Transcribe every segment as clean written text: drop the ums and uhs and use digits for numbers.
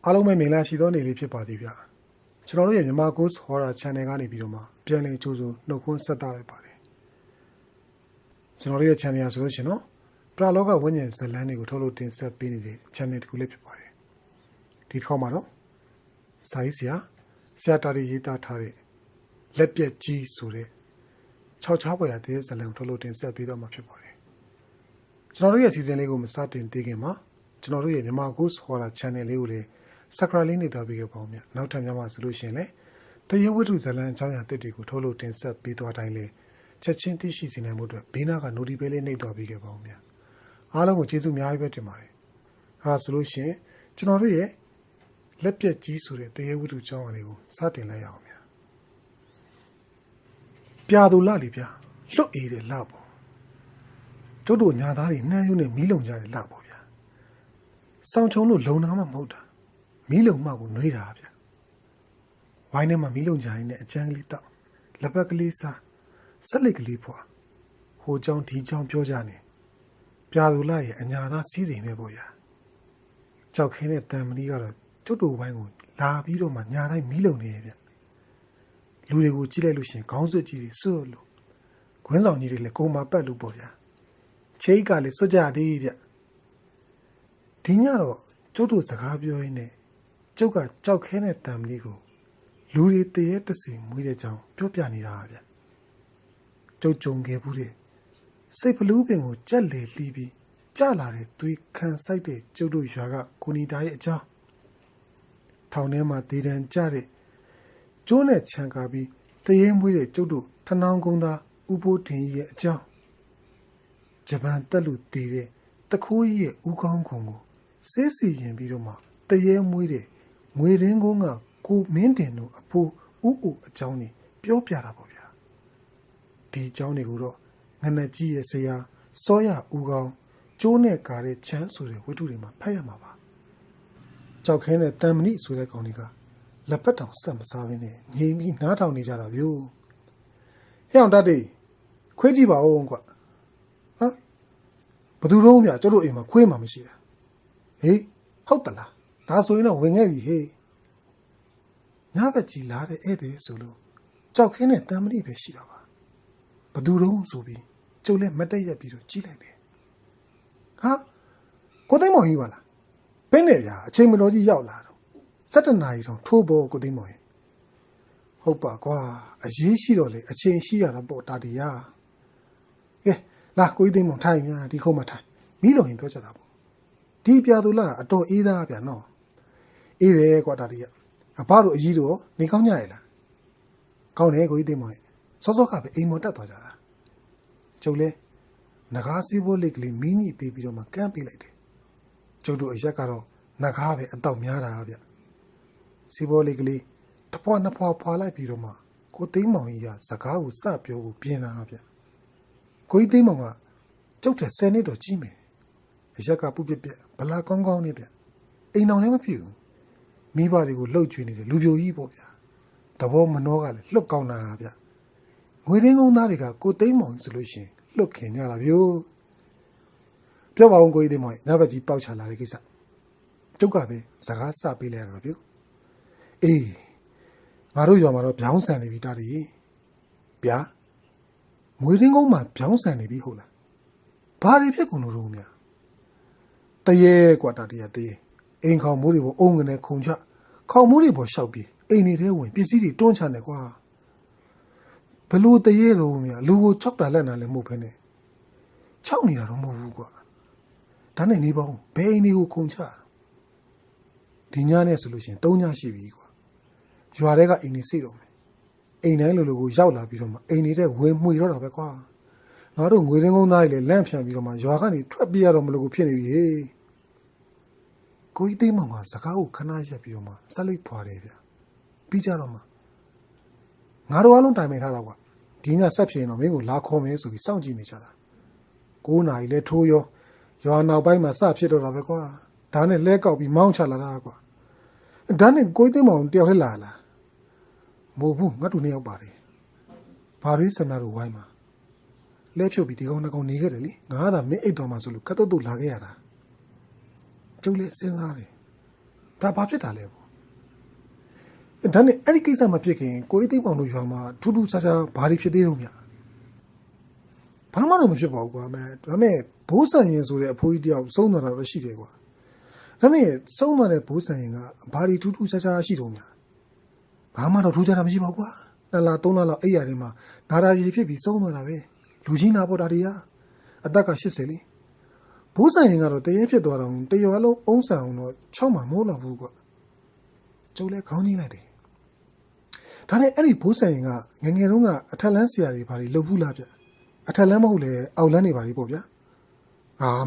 အားလုံးပဲမင်္ဂလာရှိသောနေ့လေးဖြစ်ပါသည်ဗျာကျွန်တော်တို့ရဲ့မြန်မာ Ghost Horror Channel ကနေပြီးတော့မှပြန်လည်ကြိုးဆိုနှုတ်ခွန်းဆက်သလိုက်ပါတယ်ကျွန်တော်တို့ရဲ့ channel ဆိုလို့ရှိရင်တော့ပရလောကဝိညာဉ်ဇာတ်လမ်းတွေကိုထုတ်လုပ်တင်ဆက်ပေးနေတဲ့ channel တစ်ခုလေးဖြစ်ပါတယ်ဒီတစ်ခေါက်မှာတော့စာရေးဆရာတာရီရေးသားထားတဲ့လက်ပြက်ကြီးဆိုတဲ့6ပွဲရတဲ့ဇာတ်လမ်းကိုထုတ်လုပ်တင်ဆက်ပေးတော့မှာဖြစ်ပါတယ်ကျွန်တော်တို့ရဲ့စီစဉ်လေးကိုမစတင်သေးခင်မှာကျွန်တော်တို့ရဲ့မြန်မာ Ghost Horror Channel လေးကိုလည်း Subscribe လေးနဲ့တာပြီးခဲ့ပါဦးမြတ်နောက်ထပ်များမှဆိုလို့ရှိရင်လည်းတရေဝတ္ထုဇာတ်လမ်းအကြောင်းအရာတစ်တွေကိုထုတ်လုပ်တင်ဆက်ပေးသွားတိုင်းလေချက်ချင်းသိရှိစေနိုင်မှုအတွက်ဘေးနားက notification လေးနှိပ်သွားပြီးခဲ့ပါဦးမြတ်အားလုံးကိုကျေးဇူးအများကြီးပဲတင်ပါတယ်အဲဒါဆိုလို့ရှိရင်ကျွန်တော်တို့ရဲ့လက်ပြက်ကြီးဆိုတဲ့တရေဝတ္ထုအကြောင်းအရာလေးကိုစတင်လိုက်ရအောင်မြတ်ပြာသူလလီပြလွတ်အေးတဲ့လပေါ့ကျုပ်တို့ညာသားတွေနှမ်းရုံးနဲ့မီးလုံကြတဲ့လပေါ့ဗျာစောင်းချုံလို့လုံနာမှမဟုတ်တာမီးလုံမှကိုနှွေးတာဗျဝိုင်းထဲမှာမီးလုံကြရင်လည်းအချမ်းကလေးတောက်လက်ပတ်ကလေးစားဆက်လက်ကလေးဖွာဟိုကြောင်ဒီကြောင်ပြောကြနေပြာသူလာရဲ့အညာသားစီးစိမ်ပဲပေါ့ဗျာကြောက်ခင်းတဲ့တန်မဏိကတော့ကျုပ်တို့ဝိုင်းကိုလာပြီးတော့မှညာတိုင်းမီးလုံနေရဲ့ဗျလူတွေကိုကြည့်လိုက်လို့ရှိရင်ခေါင်းစွပ်ကြီးတွေစွတ်လို့ခွင်းဆောင်ကြီးတွေလည်းကိုမာပတ်လို့ပေါ့ဗျာချိတ်ကလည်းစွတ်ကြသေးဗျဒီညတော့ကျုပ်တို့စကားပြောရင်းနဲ့ကျုပ်ကကြောက်ခဲတဲ့တံမလေးကိုလူတွေတရေတစီမွေးတဲ့ကြောင်ပြောပြနေတာဗျကျုပ်ကြုံခဲ့ဘူးတဲ့စိတ်ဖလူးပင်ကိုကြက်လေလှီးပြီးကြလာတဲ့သွေးခံဆိုင်တဲ့ကျုပ်တို့ရွာကကိုနီတာရဲ့အကြောင်းထောင်ထဲမှာဒေတံကြတဲ့ကျိုးနဲ့ခြံကာပြီးတရေမွေးတဲ့ကျုပ်တို့ထနောင်းကုန်းသားဥပိုးတင်ကြီးရဲ့အကြောင်းဂျပန်တက်လူတည်တဲ့တခိုးကြီးရဲ့ဥကောင်းခုံကိုစေးစီရင်ပြီးတော့မှတရေမွေးတဲ့ငွေရင်းကုန်းကကိုမင်းတင်တို့အဖိုးဥဥအကြောင်းนี่ပြောပြတာပေါ့ဗျာဒီအကြောင်းတွေကိုတော့ငနက်ကြီးရဲ့ဆရာစောရဥကောင်းကျိုးနဲ့ကာတဲ့ချမ်းဆိုတဲ့ဝတ္ထုတွေမှာဖတ်ရမှာပါကြောက်ခဲတဲ့တန်မဏိဆိုတဲ့ကောင်တွေကလက်ပတ်တောင်ဆက်မစားဘဲနဲ့ငြိမ်ပြီးနားထောင်နေကြတာဗျို့ဟဲ့အောင်တတ်တေခွေးကြည့်ပါဦးကွာဟမ်ဘသူတော့မြကျတို့အိမ်မှာခွေးမှမရှိတာဟေးဟုတ်တလားဒါဆိုရင်တော့ဝင်ခဲ့ပြီဟေးညဘက်ကြီးလာတဲ့ဧည့်သည်ဆိုလို့ကြောက်ခင်းတဲ့တန်မဏိပဲရှိတာပါဘသူတော့ဆိုပြီးကျုပ်လည်းမတက်ရက်ပြီးတော့ကြီးလိုက်တယ်ဟာကိုသိမ်းမောင်ကြီးပါလားဘယ်နဲ့ဗျာအချိန်မတော်ကြီးရောက်လာတော့7 နာရီတောင်ထိုးပေါ်ကိုသိမ်းမောင်ရင်ဟုတ်ပါကွာအရေးရှိတော့လေအချိန်ရှိရတာပေါ့တာတီယာကဲလာကိုသိမ်းမောင်ထိုင်များဒီခုံးမှာထိုင်မီးလုံရင်ပြောကြတာပေါ့ဒီပြာသူလားအတော်အေးသားဗျာနော်အေးတယ်ကွာတာတီယာအဘတို့အကြီးတို့နေကောင်းကြရဲ့လားကောင်းတယ်ကိုသိမ်းမောင်စောစောကပဲအိမ်မော်တက်သွားကြတာကျုပ်လဲနဂါးစီးဖို့လိတ်ကလေးမင်းကြီးပေးပြီးတော့မှကမ်းပေးလိုက်တယ်ကျုပ်တို့အရက်ကတော့နဂါးပဲအတော့များတာဗျစီးဖို့လိတ်ကလေးတစ်ဖွာနှစ်ဖွာဖွာလိုက်ပြီးတော့မှကိုသိမ်းမောင်ကြီးကစကားကိုစပြောဖို့ပြင်လာဗျကိုသိမ်းမောင်ကကျုပ်တဲ့10နှစ်တော့ကြီးမယ်အရက်ကပုပြက်ပြက်ဗလာကောင်းကောင်းနေဗျအိမ်တော်လည်းမဖြစ်ဘူးမိဘတွေကိုလှုပ်ချွေနေတယ်လူပြိုကြီးပေါ့ဗျာတဘောမနှောကလည်းလှုပ်ကောင်းတာဗျငွေရင်းကုန်းသားတွေကကိုသိမ်းမောင်ဆိုလို့ရှိရင်လှုပ်ခင်ကြတာဗျို့ပြောပါဦးကိုသိမ်းမောင်ညဘက်ကြီးပေါက်ချလာတဲ့ကိစ္စကျုပ်ကပဲစကားစပေးလိုက်ရတော့ဗျို့အေးငါတို့ရွာမှာတော့ဗျောင်းဆန်နေပြီတားဒီဗျာငွေရင်းကုန်းမှာဗျောင်းဆန်နေပြီဟုတ်လားဘာတွေဖြစ်ကုန်လို့တော့များတရေကွာတာတရတရေအိမ်ခေါင်မိုးတွေပေါ်အုံငနဲ့ခုံချခေါင်မိုးတွေပေါ်ရှောက်ပြီးအိမ်တွေထဲဝင်ပစ္စည်းတွေတွန်းချနေကွာဘလို့တရေတော့များလူကို6တာလက်နာလည်းမဟုတ်ဖ ೇನೆ 6နေတာတော့မဟုတ်ဘူးကွာဒါနဲ့နေပေါင်းဘယ်အိမ်တွေကိုခုံချဒီညနဲ့ဆိုလို့ရှိရင်3ညရှိပြီကွာရွာထဲကအိမ်တွေစိတ်တော့မယ်အိမ်တိုင်းလိုလိုကိုရောက်လာပြီးတော့မှအိမ်နေတဲ့ဝင်မှွေတော့တာပဲကွာငါတို့ငွေရင်းကုန်းသားကြီးလည်းလန့်ဖြန့်ပြီးတော့မှရွာကနေထွက်ပြေးရတော့မလို့ကိုဖြစ်နေပြီဟေးကိုကြီးသိမ်းမောင်ကစကားကိုခဏရက်ပြီးတော့မှဆက်လိုက်ဖွာတယ်ဗျပြီးကြတော့မှငါတို့အားလုံးတိုင်ပင်ထားတာကွာဒီညဆက်ဖြစ်ရင်တော့မင်းကိုလာခေါ်မယ်ဆိုပြီးစောင့်ကြည့်နေကြတာ9 နာရီလဲထိုးရောရွာနောက်ပိုင်းမှာစဖြစ်တော့တာပဲကွာဒါနဲ့လဲကောက်ပြီးမောင်းချလာတာကွာဒါနဲ့ကိုကြီးသိမ်းမောင်တယောက်ထဲလာလားမဟုတ်ဘူးငါတို့2ယောက်ပါတယ်ဘာရေးစမတို့ဝိုင်းမှာလဲဖြုတ်ပြီးဒီကောင်တစ်ကောင်နေခဲ့တယ်လေငါကသာမင်းအိတ်တော်မှာဆိုလို့ကတ်တုတ်တုတ်လာခဲ့ရတာကျုပ်လည်းစဉ်းစားတယ် ဒါဘာဖြစ်တာလဲပေါ့ဒါနဲ့အဲ့ဒီကိစ္စမဖြစ်ခင်ကိုလေးသိမ့်ပေါင်တို့ရွာမှာထူးထူးခြားခြားဘာတွေဖြစ်သေးတော့မြဘာမှတော့မဖြစ်ပါဘူးကွာဒါပေမဲ့ဘိုးဆန်ရင်ဆိုတဲ့အဖိုးကြီးတယောက်စုံသွားတာတော့ရှိတယ်ကွာဒါပေမဲ့စုံသွားတဲ့ဘိုးဆန်ရင်ကဘာတွေထူးထူးခြားခြားရှိတော့မြဘာမှတော့ထူးခြားတာမရှိပါဘူးကွာ2 လ 3 လလောက်အဲ့ရတဲ့မှာနာရာကြီးဖြစ်ပြီးစုံသွားတာပဲလူကြီးနာပေါ်တာတွေကအသက်က80လေဘိုးဆန်ရင်ကတော့တရေဖြစ်သွားတော့တရွာလုံးအုံးဆန်အောင်တော့6မှမိုးလောက်ဘူးကွာကျုပ်လည်းခေါင်းကြီးလိုက်တယ်ဒါနဲ့အဲ့ဒီဘိုးဆန်ရင်ကငငယ်တုန်းကအထက်လန်းဆရာတွေဘာတွေလုပ်ဘူးလားဗျအထက်လန်းမဟုတ်လေအောက်လန်းတွေဘာတွေပေါ့ဗျာ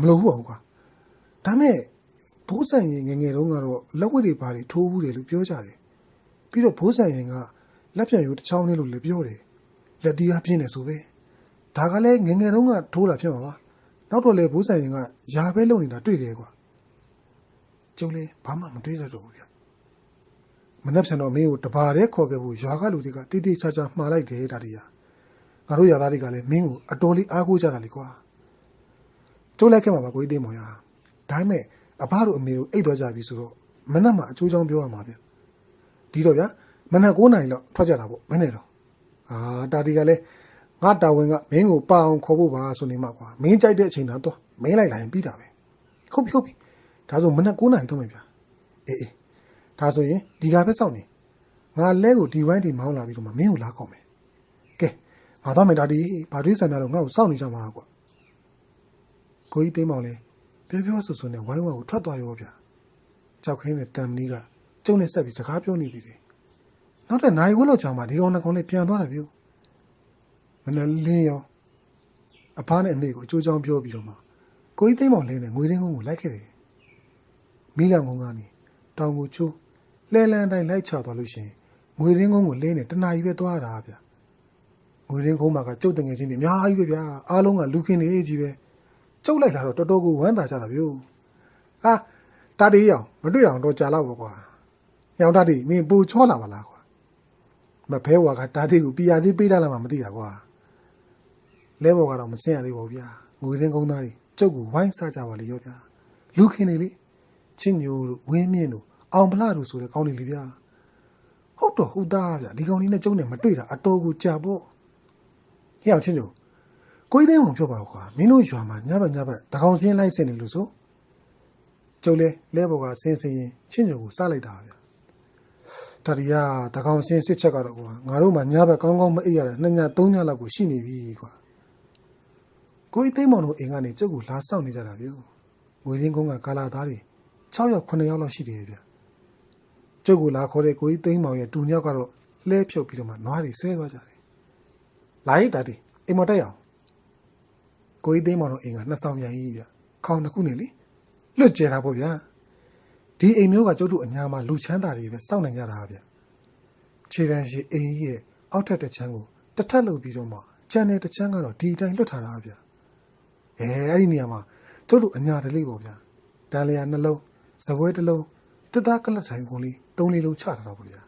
မလုပ်ဘူးအောင်ကွာဒါမဲ့ဘိုးဆန်ရင်ငငယ်တုန်းကတော့လက်ဝတ်တွေဘာတွေထိုးဘူးတယ်လို့ပြောကြတယ်ပြီးတော့ဘိုးဆန်ရင်ကလက်ပြန်ရိုးတစ်ချောင်းနဲ့လို့လည်းပြောတယ်လက်သီးအားပြင်းတယ်ဆိုပဲဒါကလည်းငငယ်တုန်းကထိုးလာဖြစ်မှာပါနောက်တော့လေဘိုးဆန်ရင်ကယာပဲလုံနေတာတွေ့တယ်ကွာကျုံလေဘာမှမတွေးရတော့ဘူးဗျမနှက်ဖြန်တော့မင်းကိုတဘာတည်းခေါ်ခဲ့ဖို့ရွာကလူတွေကတိတိကျကျမှားလိုက်တယ်ဒါတွေကငါတို့ရွာသားတွေကလည်းမင်းကိုအတော်လေးအားကိုးကြတာလေကွာကျုံလိုက်ခဲ့မှာပါကိုကြီးသိမောင်ရဒါပေမဲ့အဘတို့အမေတို့အိတ်သွားကြပြီဆိုတော့မနှက်မှာအကျိုးချောင်းပြောရမှာဗျဒီတော့ဗျမနှက်9 နာရီလောက်ထွက်ကြတာပေါ့မင်းနဲ့တော့တာဒီကလည်းငါတာဝန်ကမင်းကိုပါအောင်ခေါ်ဖို့ပါဆိုနေမှာကွာမင်းကြိုက်တဲ့အချိန်တော့မင်းလိုက်လာရင်ပြီးတာပဲဟုတ်ပြီဒါဆိုမနှက်9 နာရီတော့မယ်ဗျအေးဒါဆိုရင်ဒီကပဲစောင့်နေငါလဲကိုဒီဝိုင်းဒီမောင်းလာပြီးတော့မှမင်းကိုလာခေါ်မယ်ကဲငါတော့မယ်ဒါဒီဘာတွေးဆံများတော့ငါ့ကိုစောင့်နေကြမှာကွာကိုကြီးသိမ်းမောင်လဲပြောဆူဆူနဲ့ဝိုင်းဝိုင်းကိုထွက်သွားရောဗျကြောက်ခင်းနဲ့တမ်မနီကကျုံနဲ့ဆက်ပြီးစကားပြောနေသေးတယ်နောက်တဲ့နိုင်ဝက်လောက်ကြာမှဒီကောင်နှစ်ကောင်လေးပြန်သွားတယ်ဗျမနလင်းရောအဖားနဲ့အမေကိုအကျိုးချောင်းပြောပြီးတော့မှကိုကြီးသိမ်းမောင်လဲနဲ့ငွေရင်းကုန်းကိုလိုက်ခဲ့တယ်မိလောင်ကုန်းကနေတောင်ကိုချိုးလဲလန်းတိုင်းလိုက်ချသွားလို့ရှိရင်ငွေရင်းကုန်းကိုလဲနေတနာကြီးပဲသွားတာဗျငွေရင်းကုန်းမှာကကျုပ်တငယ်ချင်းတွေအများကြီးပဲဗျအားလုံးကလူခင်းနေကြီးပဲကျုပ်လိုက်လာတော့တော်တော်ကိုဝမ်းသာကြတာဗျတာတီးအောင်မတွေ့အောင်တော့ကြာတော့ပေါ့ကွာရောင်တာတီးမင်းပူချောလာပါလားကွာမဖဲဝါကတာတီးကိုပီယာကြီးပေးထားလာမှမသိတာကွာလဲဘော်ကတော့မစင်ရသေးပါဘူးဗျငွေရင်းကုန်းသားတွေကျုပ်ကိုဝိုင်းစားကြပါလေရောဗျလူခင်းနေလေချင်းညိုတို့ဝင်းမြင့်တို့အောင်ဖလားတို့ဆိုတဲ့ကောင်းနေလေဗျာဟုတ်တော့ဟုတ်သားဗျဒီကောင်လေးနဲ့ကျုံနဲ့မတွေ့တာအတော်ကိုကြာပေါ့ဟဲ့အောင်ချင်းညိုကိုကြီးသိမ်းအောင်ပြောပါဦးကွာမင်းတို့ရွာမှာညဘက်တကောင်စင်းလိုက်စင်နေလို့ဆိုကျုံလဲဘော်ကစင်းရင်ချင်းညိုကိုစားလိုက်တာဗျဒါရီယာတကောင်စင်းစစ်ချက်ကတော့ကွာငါတို့မှညဘက်ကောင်းကောင်းမအိပ်ရတာ2 ည 3 ညလောက်ကိုရှိနေပြီကွာကိုကြီးသိမ်းမောင်တို့အိမ်ကနေကျုပ်ကိုလာစောင့်နေကြတာဗျငွေရင်းကုန်းကကာလာသားတွေ6 ယောက် 9 ယောက်လောက်ရှိတယ်ဗျကျုပ်ကိုလာခေါ်တဲ့ကိုကြီးသိမ်းမောင်ရဲ့တူညောက်ကတော့လှဲဖြုတ်ပြီးတော့မှနွားတွေဆွဲသွားကြတယ်လာရင်တာတီအိမ်မတက်အောင်ကိုကြီးသိမ်းမောင်တို့အိမ်က2 ဆောင်ပြန်ကြီးဗျခေါင်းတစ်ခုနဲ့လေလွတ်ကျဲတာပေါ့ဗျာဒီအိမ်မျိုးကကျုပ်တို့အညာမှာလူချမ်းသာတွေပဲစောင့်နိုင်ကြတာဗျခြေတန်းရှိအိမ်ကြီးရဲ့အောက်ထပ်တစ်ချမ်းကိုတစ်ထပ်လုပ်ပြီးတော့မှကျန်တဲ့တစ်ချမ်းကတော့ဒီအတိုင်းလွတ်ထားတာဗျအဲ့ဒီနေရာမှာကျုပ်တို့အညာတလေးပေါ့ဗျာတန်လျာနှလုံးဇပွဲတစ်လုံးတစ်သားကလတ်ထိုင်ကုန်လေး3 လေးလုံးချထားတော့ဗျာ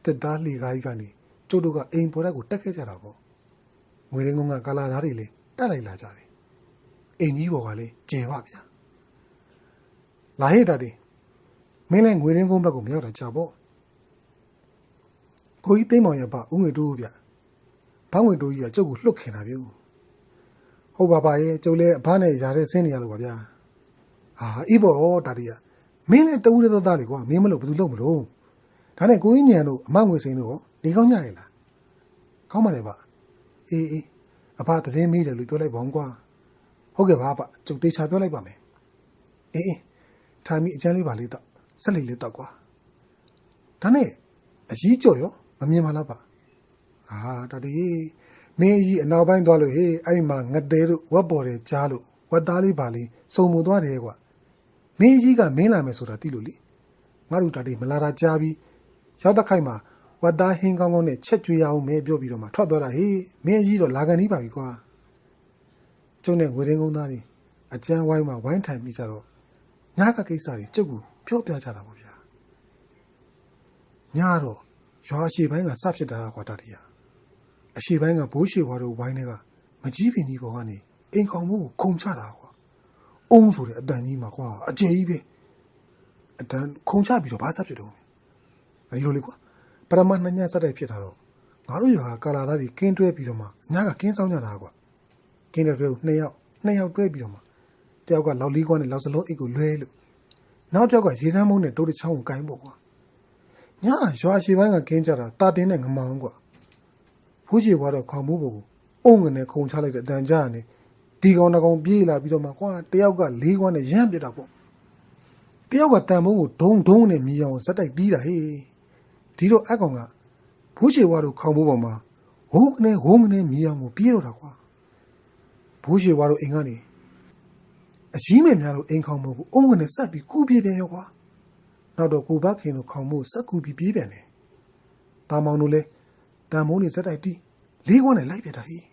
တစ်သားလီကားကြီးကနေကျုပ်တို့ကအိမ်ပေါ်တက်ကိုတက်ခဲ့ကြတာပေါ့ငွေရင်းကုန်းကကာလာသားတွေလေတက်လိုက်လာကြတယ်အိမ်ကြီးပေါ်ကလေကျယ်ပါဗျာလာဟဲ့တာဒီမင်းလည်းငွေရင်းကုန်းဘက်ကိုမရောက်တာကြာပေါ့ကိုကြီးသိမ်းမောင်ရပါဦးငွေတိုးဗျဘာငွေတိုးကြီးကကျုပ်ကိုလှုပ်ခင်တာဗျဟုတ်ပါရဲ့ကျုပ်လည်းအဖားနဲ့ຢာတဲ့ဆင်းနေရလို့ပါဗျာအေးပေါ့တာဒီကမင်းလည်းတူးတဲ့သားလေကွာမင်းမလို့ဘယ်သူလုပ်မလို့ဒါနဲ့ကိုကြီးညံတို့အမငွေစိန်တို့နေကောင်းကြရလားကောင်းပါလေဗျအေးအဖသတင်းမေးတယ်လို့ပြောလိုက်ပါဦးကွာဟုတ်ကဲ့ပါဗျကျုပ်တေချာပြောလိုက်ပါမယ်အေးထိုင်ပြီးအကျန်းလေးပါလေးတော့ဆက်လေးတော့ကွာဒါနဲ့အကြီးကြော်ရောမမြင်ပါလားဗျတာဒီမင်းကြီးအနောက်ပိုင်းသွားလို့ဟေးအဲ့ဒီမှာငတဲတို့ဝက်ပေါ်တယ်ကြားလို့ဝက်သားလေးပါလေးစုံမသွားတယ်ကွာမင်းကြီးကမင်းလာမယ်ဆိုတာသိလို့လေငါတို့တာဒီမလာတာကြားပြီးရောက်တဲ့ခိုက်မှာဝက်သားဟင်းကောင်းကောင်းနဲ့ချက်ကျွေးရအောင်မဲပြောပြီးတော့မှထွက်သွားတာဟေးမင်းကြီးတော့လာကန်နေပါပြီကွာကျုံနဲ့ငွေရင်းကုန်းသားတွေအကျန်းဝိုင်းမှာဝိုင်းထိုင်ပြီးကြတော့ညကကိစ္စတွေကျုပ်ကိုပြောပြကြတာပေါ့ဗျာညတော့ရွာအရှိပိုင်းကစဖြစ်တာကွာတာတီယာအရှိပိုင်းကဘိုးရွှေဘွားတို့ဝိုင်းတွေကမကြီးပင်ကြီးပေါ်ကနေအိမ်ခေါင်မှုကိုခုံချတာကွာအုံးဆိုတဲ့အတန်ကြီးမှာကွာအကျယ်ကြီးပဲ အတန်းခုံချပြီးတော့ဘာဆက်ဖြစ်တော့ဒီလိုလေကွာပရမနှစ်ညစက်တိုက်ဖြစ်တာတော့ငါတို့ရွာကာလာသားတွေကင်းတွဲပြီးတော့မှညကကင်းဆောင်ကြတာကွာကင်းတဲ့တွဲကိုနှစ်ယောက်တွဲပြီးတော့မှတယောက်ကလောက်လေးကွာနဲ့လောက်စလုံးအိတ်ကိုလွဲလို့နောက်တစ်ယောက်ကရေတန်းမုံနဲ့တိုးတစ်ချောင်းကိုကိုင်းပေါ့ကွာညရွာရှိပိုင်းကကင်းကြတာတာတင်းနဲ့ငမောင်းကွာဖိုးချေဘွားတော့ခေါင်မိုးပေါ်ကိုအုံငနဲ့ခုံချလိုက်တဲ့အတန်ကြာနေဒီကောင်တကောင်ပြေးလာပြီးတော့မှကွာတယောက်ကလေးကွာနဲ့ရမ်းပြတာပေါ့တယောက်ကတန်မုံကိုဒုံနဲ့မြည်အောင်ဇက်တိုက်တီးတာဟေးဒီတော့အကောင်ကဖိုးချေဘွားတို့ခေါင်မိုးပေါ်မှာဝုန်းကနေမြည်အောင်ကိုပြေးတော့တာကွာဖိုးချေဘွားတို့အိမ်ကနေအကြီးမဲ့များတို့အိမ်ခေါင်မိုးကိုအုံငနဲ့ဆက်ပြီးကူးပြေးပြန်ရောကွာနောက်တော့ကိုဘခင်တို့ခေါင်မိုးဆက်ကူးပြီးပြေးပြန်တယ်တာမောင်တို့လည်းတန်မုံတွေဇက်တိုက်တီးလေးကွာနဲ့လိုက်ပြတာဟေး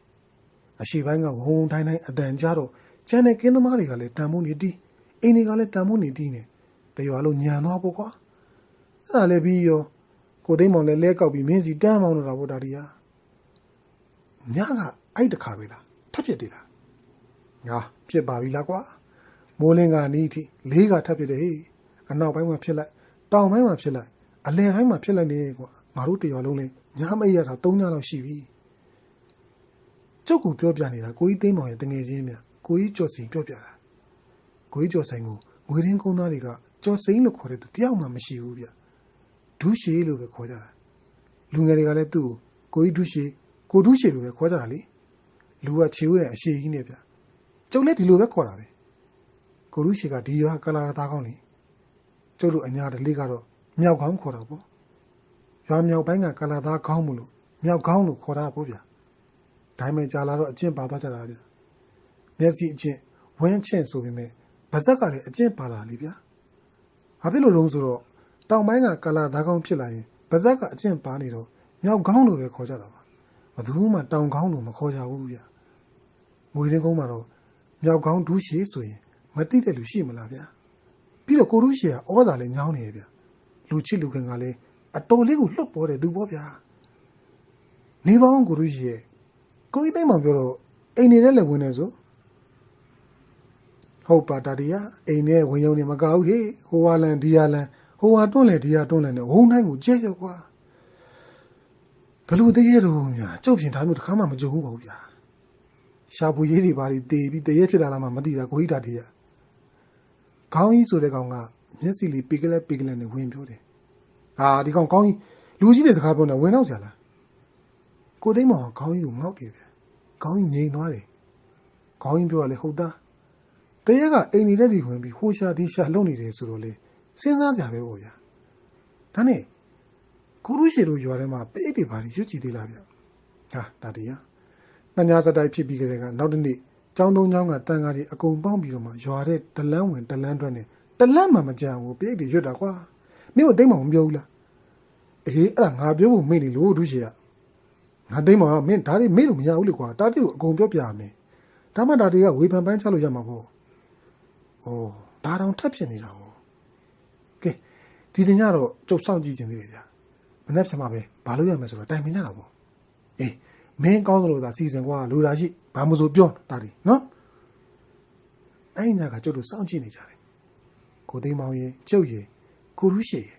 အရှိပိုင်းကဝုန်းတိုင်းအတန်ကြတော့ကျန်တဲ့ကင်းသမားတွေကလည်းတန်မုံနေတီးအိမ်တွေကလည်းတန်မုံနေတီးနေတရွာလုံးညံသွားပေါ့ကွာအဲ့ဒါလည်းပြီးရောကိုသိမ်းမောင်လည်းလဲကောက်ပြီးမင်းစီတန်းမောင်းတော့တာပေါ့ဒါတီးဟာညကအဲ့တခါပဲလားထပ်ဖြစ်သေးလားငါဖြစ်ပါပြီလားကွာမိုးလင်းကနီးထိလေးကထပ်ဖြစ်တယ်ဟေးအနောက်ပိုင်းမှာဖြစ်လိုက်တောင်ပိုင်းမှာဖြစ်လိုက်အလယ်ပိုင်းမှာဖြစ်လိုက်နေကွာငါတို့တရွာလုံးလည်းညမိတ်ရတာ3ညလောက်ရှိပြီကျုပ်ကိုပြောပြနေတာကိုကြီးသိမ်းမောင်ရဲ့တငယ်ချင်းမြကိုကြီးကျော်စိန်ပြောပြတာကိုကြီးကျော်စိန်ကိုငွေရင်းကုန်းသားတွေကကျော်စိန်လို့ခေါ်တဲ့သူတယောက်မှမရှိဘူးဗျဒူးရှည်လို့ပဲခေါ်ကြတာလူငယ်တွေကလည်းသူ့ကိုကြီးဒူးရှည်ကိုဒူးရှည်လို့ပဲခေါ်ကြတာလေလူကခြေဝဲတဲ့အရှိကြီးနဲ့ဗျကျုပ်လည်းဒီလိုပဲခေါ်တာပဲကိုဒူးရှည်ကဒီရွာကလာသားကောင်းလေကျုပ်တို့အညာတလေးကတော့မြောက်ကောင်းခေါ်တာပေါ့ရွာမြောက်ပိုင်းကကလာသားကောင်းမလို့မြောက်ကောင်းလို့ခေါ်တာပေါ့ဗျဒိုင်းမဲ့ကြာလာတော့အကျင့်ပါသွားကြတာဗျမျက်စိအကျင့်ဝင်းချင့်ဆိုပေမဲ့ဗဇက်ကလည်းအကျင့်ပါလာလေဗျဘာဖြစ်လို့လုံးဆိုတော့တောင်ပိုင်းကကလာသားကောင်းဖြစ်လာရင်ဗဇက်ကအကျင့်ပါနေတော့မြောက်ကောင်းလို့ပဲခေါ်ကြတာပါဘယ်သူမှတောင်ကောင်းလို့မခေါ်ကြဘူးဗျငွေရင်းကုန်းမှာတော့မြောက်ကောင်းဒူးရှည်ဆိုရင်မသိတဲ့လူရှိမလားဗျပြီးတော့ကိုဒူးရှည်ကဩဇာလည်းညောင်းနေရဲ့ဗျလူချစ်လူခင်ကလည်းအတော်လေးကိုလှုပ်ပေါ်တယ်သူပေါ့ဗျာနေပေါင်းကိုဒူးရှည်ရဲ့ကိုကြီးသိမ်းမောင်ပြောတော့အိမ်နေတဲ့လည်းဝင်နေဆိုဟုတ်ပါတာဒီယာအိမ်နဲ့ဝင်ရုံနဲ့မကောက်ဟေးဟိုဝါလန်ဒီယာလန်ဟိုဝါတွန်းလေဒီယာတွန်းလေနဲ့ဝုန်းတိုင်းကိုကျဲရောကွာဘလို့တည်းရတော့များကျုပ်ပြင်ထားမျိုးတစ်ခါမှမကြုံဘူးပါဘူးဗျာရှာဖွေရေးတွေဘာတွေတေးပြီးတည်းရဖြစ်လာလားမှမသိတာကိုကြီးတာဒီယာခေါင်းကြီးဆိုတဲ့ကောင်ကမျက်စိလေးပေကလက်နဲ့ဝင်ပြောတယ်ဟာဒီကောင်ခေါင်းကြီးလူကြီးတွေစကားပြောနေဝင်တော့ကြလားကိုသိမ်းမောင်ခေါင်းကြီးကိုငေါက်တယ်ဗျခေါင်းကြီးငြိမ်သွားတယ်ခေါင်းကြီးပြောရလေဟုတ်သားတရက်ကအိမ်နေတဲ့ဒီဝင်ပြီးဟိုရှာဒီရှာလုံနေတယ်ဆိုတော့လေစဉ်းစားကြပဲပေါ့ဗျာဒါနဲ့ကိုရုရှိတို့ရွာထဲမှာပိတ်တွေဘာတွေရွတ်ကြည့်သေးလားဗျဟာဒါတည်းဟာနှစ်ညစတိုက်ဖြစ်ပြီးကြတဲ့ကနောက်တစ်နေ့ကျောင်းသုံးကျောင်းကတန်ကားတွေအကုန်ပေါင်းပြီးတော့မှရွာတဲ့တလန်းဝင်တလန်းထွက်နေတလန်းမှမကြံဘူးပိတ်တွေရွတ်တာကွာမင်းတို့သိမ်းမောင်မပြောဘူးလားအေးအဲ့ဒါငါပြောဖို့မေ့နေလို့ဒုရှိရငါသိမ်းမောင်ကမင်းဒါတွေမေ့လို့မရဘူးလေကွာတာတိကိုအကုန်ပြောပြရမယ်ဒါမှဒါတွေကဝေဖန်ပန်းချလို့ရမှာပေါ့ဩဒါတောင်ထပ်ဖြစ်နေတာပေါ့ကဲဒီတင်ကြတော့ကျုပ်စောင့်ကြည့်ခြင်းသေးတယ်ဗျာမနေ့ကမှပဲဘာလို့ရမလဲဆိုတော့တိုင်ပင်ကြတာပေါ့အေးမင်းကောင်းသလိုသာစီစဉ်ကွာလူလာရှိဘာမှမဆိုပြောတာဒီနော်အဲ့ညကကျုပ်တို့စောင့်ကြည့်နေကြတယ်ကိုသိမ်းမောင်ရင်ကျုပ်ရင်ကိုရုရှိရင်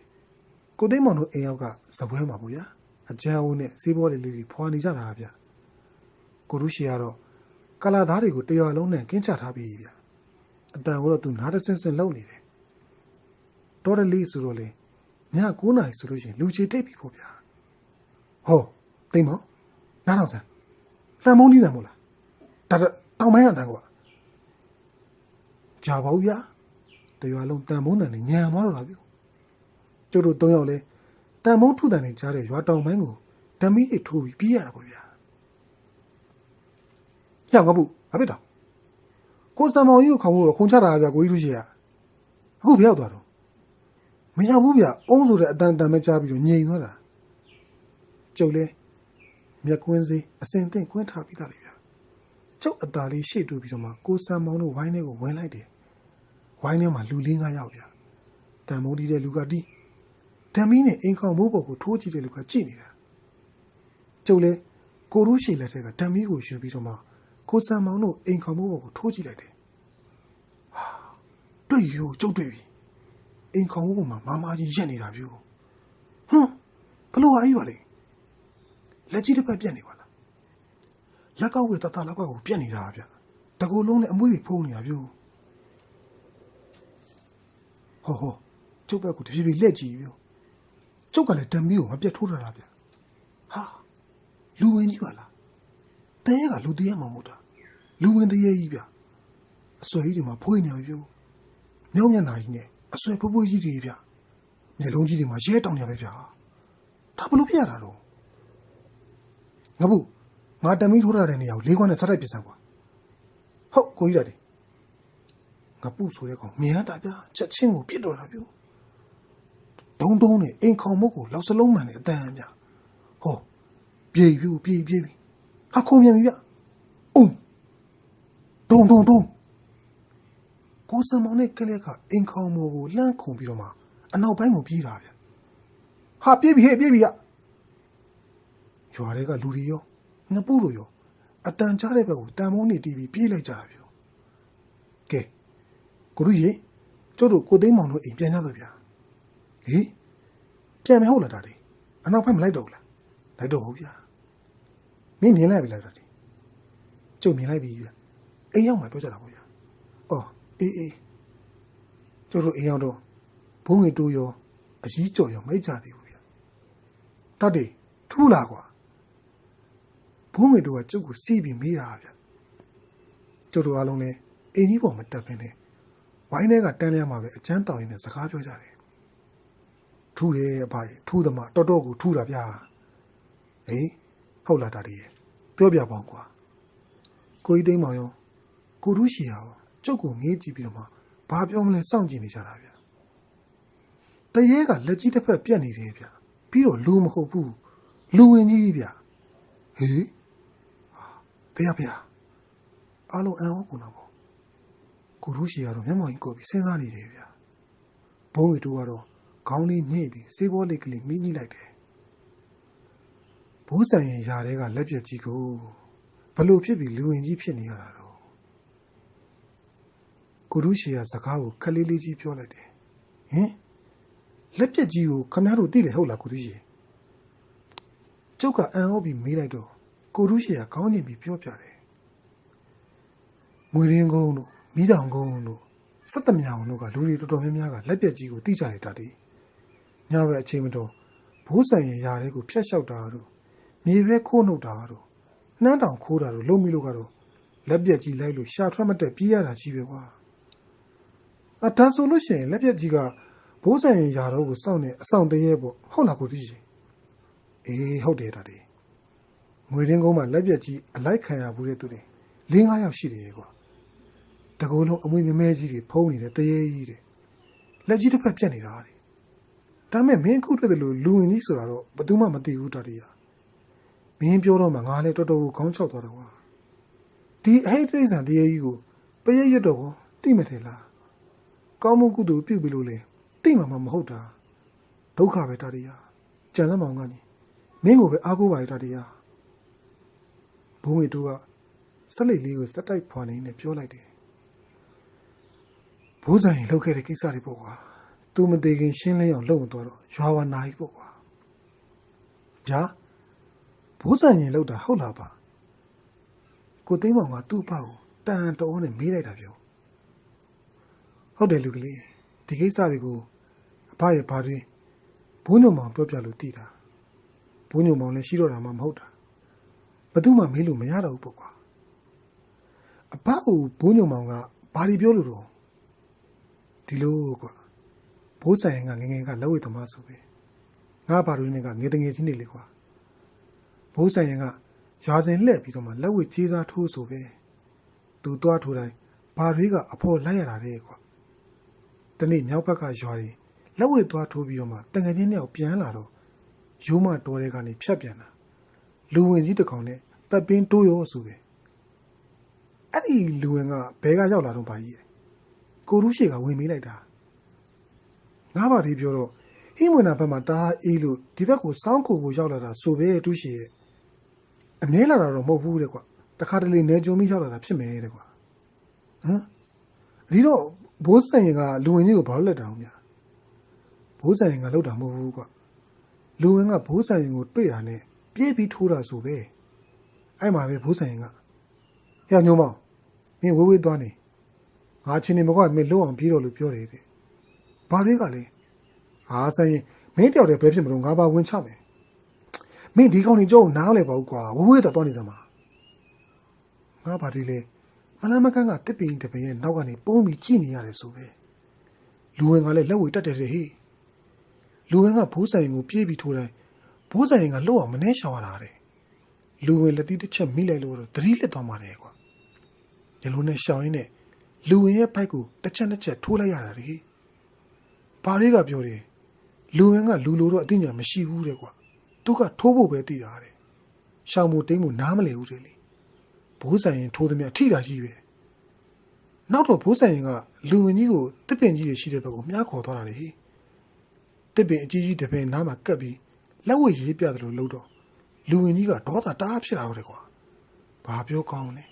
ကိုသိမ်းမောင်တို့အိမ်ယောက်ကဇပွဲမှာပေါ့ဗျာအကျန်းဦးနဲ့စေးဘောလေးလေးဖွာနေကြတာဗျကိုရုရှိကတော့ကလာသားတွေကိုတရွာလုံးနဲ့ကင်းချထားပြီးဗျအတန်ကိုတော့သူနားတဆင်းဆင်းလုံနေတယ်တော်တယ်လေးဆိုတော့လေည9 နာရီဆိုလို့ရှိရင်လူချေတိတ်ပြီပေါ့ဗျာဟောသိမ်းမောင်နားတော့စမ်းတန်မုံကြီးတယ်မို့လားဒါတောင်ပိုင်းကတန်ကွာကြာပါဦးဗျာတရွာလုံးတန်မုံတန်နေညံသွားတော့လားဗျကျုပ်တို့3ယောက်လဲတန်မုံထုတန်နေကြားတဲ့ရွာတောင်ပိုင်းကိုဓမီတွေထိုးပြီးပြေးရတာပေါ့ဗျာညငါဘူးဘာဖြစ်တော့ကိုစံမောင်ကြီးကိုခေါင်းကိုခုံချတာဗျာကိုကြီးလူရှိရအခုဘယ်ရောက်သွားတော့မရောက်ဘူးဗျအုံးဆိုတဲ့အတန်ပဲကြားပြီးတော့ငြိမ်သွားတာကျုပ်လဲမြက်ကွင်းစေးအစင်သင့်ကွင်းထားပြီးသားလေဗျကျုပ်အตาလေးရှေ့တူပြီးတော့မှကိုစံမောင်တို့ဝိုင်းထဲကိုဝင်လိုက်တယ်ဝိုင်းထဲမှာလူ4-5ယောက်ဗျတန်မုံတီးတဲ့လူကတီးဓမီနဲ့အိမ်ခေါင်မိုးပေါ်ကိုထိုးကြည့်တဲ့လူကကြည့်နေတာကျုပ်လဲကိုရူးရှိလက်ထက်ကဓမီကိုယူပြီးတော့မှကိုစံမောင်တို့အိမ်ခေါင်မိုးပေါ်ကိုထိုးကြည့်လိုက်တယ်ဟာတွေ့ပြီကျုပ်တွေ့ပြီ အိမ်ခေါင်မှုမှာမာကြီးရက်နေတာပြောဟွန်းဘလို့အေးပါလေလက်ကြီးတစ်ဖက်ပြက်နေပါလားလက်ကောက်ဝေတတလက်ကောက်ကိုပြက်နေတာဗျတကူလုံးနဲ့အမွှေးဖုံးနေတာပြောဟောကျုပ်ဘက်ကတဖြည်းဖြည်းလက်ကြည့်ပြောကျုပ်ကလည်းဓမီကိုမပြတ်ထိုးထားတာဗျဟာလူဝင်ကြီးပါလားတဲရကလူတည်းရမှာမဟုတ်တာလူဝင်တည်းကြီးဗျအစွဲကြီးတွေမှာဖွေးနေပြီပြောမြောက်မျက်နှာကြီးနဲ့အစွဲဖွေးကြီးတွေဗျမျက်လုံးကြီးတွေမှာရဲတောင်နေပဲဗျဒါဘလို့ပြရတာတော့ငါဘူးငါတမီထိုးထားတဲ့နေရာကိုလေးခွန်းနဲ့စတိုက်ပြစမ်းကွာဟုတ်ကိုကြီးရတယ်ငါပူဆိုတဲ့ကောင်မြင်ရတာဗျချက်ချင်းကိုပြစ်တော့တာပြောဒုံနဲ့အိမ်ခေါင်မုတ်ကိုလောက်စလုံးမှန်နဲ့အတန်ဗျဟောပြေပြီဟာခုံမြန်ပြီဗျအုံဒုံကိုစမောင်နဲ့ကလေးကအိမ်ခေါင်မို့ကိုလှမ်းခုံပြီးတော့မှအနောက်ပိုင်းကိုပြေးတာဗျဟာပြေးပြီဗျရွာတွေကလူတွေရောငပူတို့ရောအတန်ကြားတဲ့ဘက်ကိုတန်မုံနေတီးပြီးပြေးလိုက်ကြတာဗျကဲကိုလူကြီးကျုပ်တို့ကိုသိန်းမောင်တို့အိမ်ပြန်ကြတော့ဗျဟေးပြန်မဟုတ်လားဒါလေးအနောက်ဘက်မလိုက်တော့ဘူးလားလိုက်တော့ဟုတ်ဗျမင်းမြင်လိုက်ပြီလားဒါလေးကျုပ်မြင်လိုက်ပြီဗျအိမ်ရောက်မှပြောကြတာပေါ့ဗျအော်အေးကျုပ်တို့အိမ်ရောက်တော့ဘုံငယ်တိုးရောအကြီးကြော်ရောမိတ်ကြသေးဘူးဗျတတ်တယ်ထူးလာကွာဘုံငယ်တိုးကကျုပ်ကိုစီးပြီးမေးတာဗျကျုပ်တို့အားလုံးလည်းအိမ်ကြီးပေါ်မှာတက်ပင်းနေဝိုင်းထဲကတန်းလျားမှာပဲအကျန်းတောင်ရင်းနဲ့စကားပြောကြတယ်ထူးတယ်အဖကြီးထူးသမားတော်ကိုထူးတာဗျာဟေးဟုတ်လားတာတည်းရဲ့ပြောပြပါဦးကွာကိုကြီးသိမ်းမောင်ရောကိုထူးရှီရောကျုပ်ကိုငေးကြည့်ပြီးတော့မှဘာပြောမလဲစောင့်ကြည့်နေကြတာဗျတရေကလက်ကြီးတစ်ဖက်ပြက်နေတယ်ဗျပြီးတော့လူမဟုတ်ဘူးလူဝင်ကြီးဗျဟေးဗျာအားလုံးအံ့ဩကုန်တာပေါ့ကိုထူးရှီကတော့မျက်မှောင်ကြီးကိုပြီးစဉ်းစားနေတယ်ဗျဘုံရီတူကတော့ခေါင်းလေးညှိပြီးစေးဘောလေးကလေးမိလိုက်တယ်ဘိုးဆိုင်ရင်ယာတွေကလက်ပြက်ကြီးကိုဘလို့ဖြစ်ပြီးလူဝင်ကြီးဖြစ်နေရတာတော့ကိုထူးရှီကစကားကိုခက်လေးလေးကြီးပြောလိုက်တယ်ဟင်လက်ပြက်ကြီးကိုခမည်းတော်သိတယ်ဟုတ်လားကိုထူးရှီကျုပ်ကအံ့ဩပြီးမေးလိုက်တော့ကိုထူးရှီကခေါင်းညှိပြီးပြောပြတယ်မွေရင်းကုန်းတို့မိတောင်ကုန်းတို့စက်တမြောင်တို့ကလူတွေတော်တော်များများကလက်ပြက်ကြီးကိုသိကြတယ်တာတည်းညဘက်အချိန်မတော်ဘိုးဆိုင်ရင်ယာတွေကိုဖျက်လျှောက်တာတို့မြေပဲခိုးနှုတ်တာတို့နှမ်းတောင်ခိုးတာတို့လုံးမိလို့ကတော့လက်ပြက်ကြီးလိုက်လို့ရှာထွက်မတက်ပြေးရတာကြီးပဲကွာဒါဆိုလို့ရှိရင်လက်ပြက်ကြီးကဘိုးဆိုင်ရင်ယာတော့ကိုစောင့်နေအဆောင်တရေပေါ့ဟုတ်လားကိုသိရှင်အေးဟုတ်တယ်တာတည်းငွေရင်းကုန်းမှာလက်ပြက်ကြီးအလိုက်ခံရဘူးတဲ့သူတွေ၄-၅ ယောက်ရှိတယ်ကွာတကူလုံးအမွေမြမဲကြီးတွေဖုံးနေတဲ့တရေကြီးတွေလက်ကြီးတစ်ဖက်ပြက်နေတာတဲ့ဒါမဲ့မင်းခုတွေ့တယ်လို့လူဝင်ကြီးဆိုတာတော့ဘယ်သူမှမသိဘူးတာတည်းမင်းပြောတော့မှငါလည်းတော်တော်ကိုခေါင်းချောက်သွားတော့ကွာဒီအဟိတ်တိရစ္ဆာန်တရေကြီးကိုပရိတ်ရွတ်တော့တိမတယ်လားကောင်းမှုကုသိုလ်ပြုပြီလို့လေတိမှမဟုတ်တာဒုက္ခပဲတာတည်းကြံသမောင်ကနေမင်းကိုပဲအားကိုးပါလေတာတည်းဘုံဝေတို့ကဆက်လက်လေးကိုစက်တိုက်ဖွာနေနဲ့ပြောလိုက်တယ်ဘိုးဆိုင်လှုပ်ခဲ့တဲ့ကိစ္စတွေပေါ့ကွာသူမသေးခင်ရှင်းလင်းအောင်လုပ်မသွားတော့ရွာဝနာကြီးပေါ့ကွာဗျာဘိုးဆိုင်ရင်လှုပ်တာဟုတ်လားပါကိုသိန်းမောင်ကသူ့အဖကိုတန်တော်နဲ့မေးလိုက်တာပြောဟုတ်တယ်လူကလေးဒီကိစ္စတွေကိုအဖရဲ့ဘာတွေဘိုးညုံမောင်ပြောပြလို့သိတာဘိုးညုံမောင်လည်းရှိတော့တာမှမဟုတ်တာဘယ်သူမှမေးလို့မရတော့ဘူးပေါ့ကွာအဖကိုဘိုးညုံမောင်ကဘာတွေပြောလို့တော့ဒီလိုကွာဘိုးဆိုင်ကငငယ်ကလက်ဝဲသမားဆိုပဲငါဘာလို့နေကငယ်တငယ်ချင်းတွေလေကွာဘိုးဆိုင်ကရွာစဉ်လှည့်ပြီးတော့မှလက်ဝဲကြေးစားထိုးဆိုပဲသူတွားထိုးတိုင်းဘာတွေကအဖော်လိုက်ရတာတဲ့ကွာတနေ့မြောက်ဘက်ကရွာတွေလက်ဝဲသွားထိုးပြီးတော့မှတငယ်ချင်းတွေပြန်လာတော့ရိုးမတော်တဲ့ကနေဖြတ်ပြန်တာလူဝင်ကြီးတစ်ကောင်နဲ့ပတ်ပင်းတိုးရောဆိုပဲအဲ့ဒီလူဝင်ကဘဲကရောက်လာတော့ပါကြီးကိုထူးရှီကဝင်မေးလိုက်တာငါးပါးလေးပြောတော့ဟိမွေနာဘက်မှာတားအေးလို့ဒီဘက်ကိုစောင်းခိုဖို့ရောက်လာတာဆိုပဲထူးရှီရဲ့အမြဲလာတာတော့မဟုတ်ဘူးတဲ့ကွာတခါတလေနေကြုံပြီးရောက်လာတာဖြစ်မယ်တဲ့ကွာဟမ်ဒီတော့ဘိုးဆိုင်ကလူဝင်ကြီးကိုဘာလို့လက်တာအောင်ဗျာ ဘိုးဆိုင်ကလှုပ်တာမဟုတ်ဘူးကွလူဝင်ကဘိုးဆိုင်ကိုတွေ့တာနဲ့ပြေးပြီးထိုးတာဆိုပဲအဲ့မှာပဲဘိုးဆိုင်ကဟဲ့ညိုမောင်မင်းဝေးဝေးသွားနေငါချင်းနေမကွာမင်းလှုပ်အောင်ပြေးတော့လို့ပြောတယ်တဲ့ဘာတွေကလဲဟာဆိုင်မင်းတယောက်တည်းပဲဖြစ်မလို့ငါပါဝင်ချမယ်မင်းဒီကောင်ကြီးကြောက်နားလဲပါဦးကွာဝေးဝေးသွားနေတာမှာငါဘာတွေလဲမလန်းမကန်းကတစ်ပင်တစ်ပင်ရဲ့နောက်ကနေပုံးပြီးကြည့်နေရတယ်ဆိုပဲလူဝင်ကလည်းလက်ဝဲတက်တယ်ဟေ့လူဝင်ကဘိုးဆိုင်ကိုပြေးပြီးထိုးတိုင်းဘိုးဆိုင်ကလှုပ်အောင်မနှဲရှောင်ရတာတဲ့လူဝင်လက်သီးတစ်ချက်မိလိုက်လို့တော့သတိလစ်သွားမှာလေကွာဒီလိုနဲ့ရှောင်ရင်းနဲ့လူဝင်ရဲ့ဘိုက်ကိုတစ်ချက်ထိုးလိုက်ရတာလေဘာတွေကပြောတယ်လူဝင်ကလူလိုတော့အသိဉာဏ်မရှိဘူးတဲ့ကွာသူကထိုးဖို့ပဲသိတာတဲ့ရှောင်မှုတိမ်မှုနားမလည်ဘူးတဲ့လေဘိုးဆိုင်ရင်ထိုးသမျှထိတာကြီးပဲနောက်တော့ဘိုးဆိုင်ရင်ကလူဝင်ကြီးကိုတစ်ပင်ကြီးတွေရှိတဲ့ဘက်ကိုမြားခေါ်သွားတာလေတစ်ပင်အကြီးကြီးတစ်ပင်နားမှာကပ်ပြီးလက်ဝဲရေးပြတယ်လို့လို့တော့လူဝင်ကြီးကဒေါသတအားဖြစ်လာတော့တယ်ကွာဘာပြောကောင်းလဲ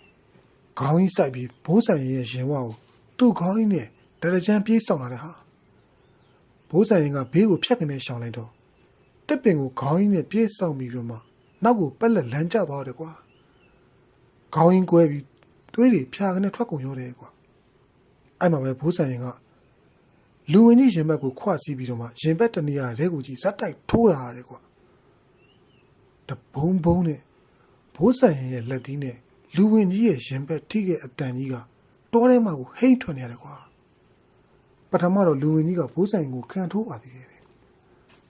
ခေါင်းကြီးစိုက်ပြီးဘိုးဆိုင်ရဲ့ရင်ဝါကိုသူ့ခေါင်းကြီးနဲ့တရကြမ်းပြေးဆောင်လာတဲ့ဟာဘိုးဆိုင်ရင်ကဘေးကိုဖြတ်ကနေရှောင်လိုက်တော့တစ်ပင်ကိုခေါင်းကြီးနဲ့ပြေးဆောင်ပြီးတော့မှနောက်ကိုပက်လက်လမ်းကျသွားတယ်ကွာခေါင်းကြီးကွဲပြီးသွေးတွေဖြာကနေထွက်ကုန်ရောတယ်ကွာအဲ့မှာပဲဘိုးဆိုင်ရင်ကလူဝင်ကြီးရင်ဘက်ကိုခွစီးပြီးတော့မှရင်ဘက်တနေရာရဲကိုကြီးဇက်တိုက်ထိုးတာရတယ်ကွာတဘုံဘုံနဲ့ဘိုးဆိုင်ရင်ရဲ့လက်သီးနဲ့လူဝင်ကြီးရဲ့ရင်ဘက်ထိခဲ့အတန်ကြီးကတောထဲမှာကိုဟိမ့်ထွက်နေရတယ်ကွာပထမတော့လူဝင်ကြီးကဘိုးဆိုင်ကိုခံထိုးပါသေးတယ်